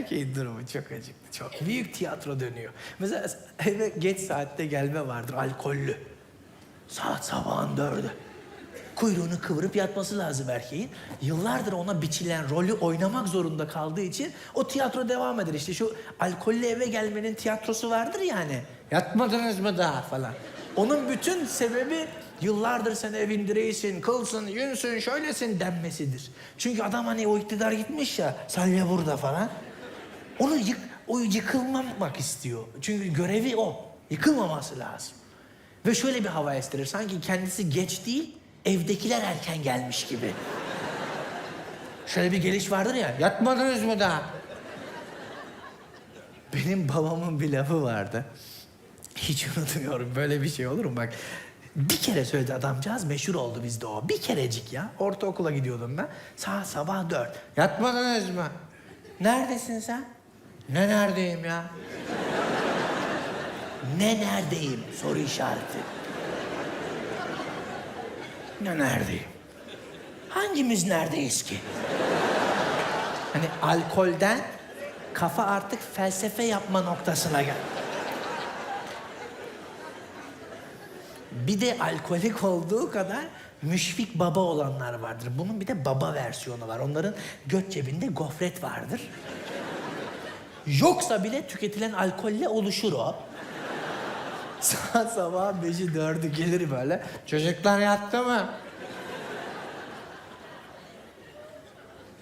Erkeğin durumu çok acıktı. Çok büyük tiyatro dönüyor. Mesela eve geç saatte gelme vardır, alkollü. Saat sabahın 4'ü. Kuyruğunu kıvırıp yatması lazım erkeğin. Yıllardır ona biçilen rolü oynamak zorunda kaldığı için o tiyatro devam eder. İşte şu alkollü eve gelmenin tiyatrosu vardır yani. Yatmadınız mı daha falan. Onun bütün sebebi yıllardır sen evin direğisin, kılsın, yünsün, şöylesin denmesidir. Çünkü adam hani o iktidar gitmiş ya, salya burada falan. O yıkılmamak istiyor. Çünkü görevi o. Yıkılmaması lazım. Ve şöyle bir hava estirir. Sanki kendisi geç değil, evdekiler erken gelmiş gibi. Şöyle bir geliş vardır ya, yatmadınız mı daha? Benim babamın bir lafı vardı. Hiç unutmuyorum, böyle bir şey olur mu? Bak, bir kere söyledi adamcağız, meşhur oldu bizde o. Bir kerecik ya, ortaokula gidiyordum ben. Saat sabah 4. Yatmadınız mı? Neredesin sen? Ne neredeyim ya? Ne neredeyim? Soru işareti. Ne neredeyim? Hangimiz neredeyiz ki? Hani alkolden kafa artık felsefe yapma noktasına gel. Bir de alkolik olduğu kadar müşfik baba olanlar vardır. Bunun bir de baba versiyonu var. Onların göt cebinde gofret vardır. Yoksa bile tüketilen alkolle oluşur o. Saat sabah 5'i 4'ü gelir böyle. Çocuklar yattı mı?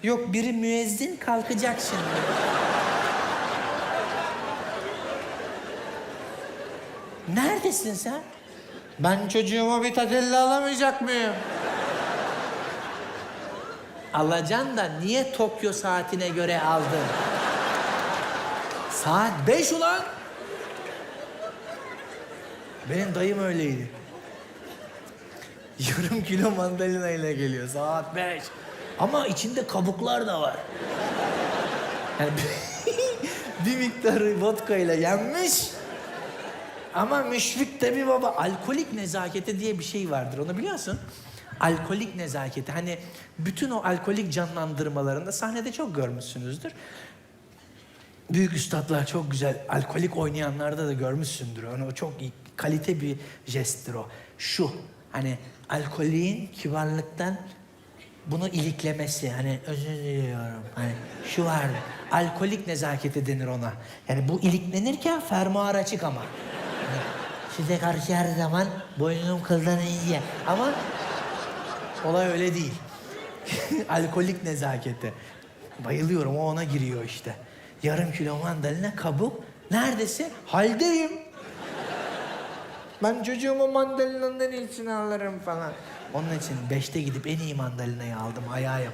Yok, biri müezzin kalkacak şimdi. Neredesin sen? Ben çocuğuma bir tatilli alamayacak mıyım? Alacaksın da niye Tokyo saatine göre aldın? Saat 5 ulan! Benim dayım öyleydi. Yarım kilo mandalina ile geliyor, saat 5. Ama içinde kabuklar da var. Yani bir miktarı vodka ile yenmiş. Ama müşfik de bir baba. Alkolik nezaketi diye bir şey vardır, onu biliyorsun. Alkolik nezaketi. Hani bütün o alkolik canlandırmalarında sahnede çok görmüşsünüzdür. Büyük üstadlar çok güzel, alkolik oynayanlarda da görmüşsündür. Onu, o çok iyi, kalite bir jesttir o. Şu, hani alkoliğin kibarlıktan bunu iliklemesi, hani özür diliyorum, hani şu var, alkolik nezaketi denir ona. Yani bu iliklenirken fermuar açık ama. Yani, size karşı her zaman boynum kıldan iyiye. Ama olay öyle değil. Alkolik nezaketi. Bayılıyorum, o ona giriyor işte. Yarım kilo mandalina, kabuk. Neredesin? Haldeyim. Ben çocuğuma mandalinanın en iyisini alırım falan. Onun için 5'te gidip en iyi mandalinayı aldım, ayağa yap.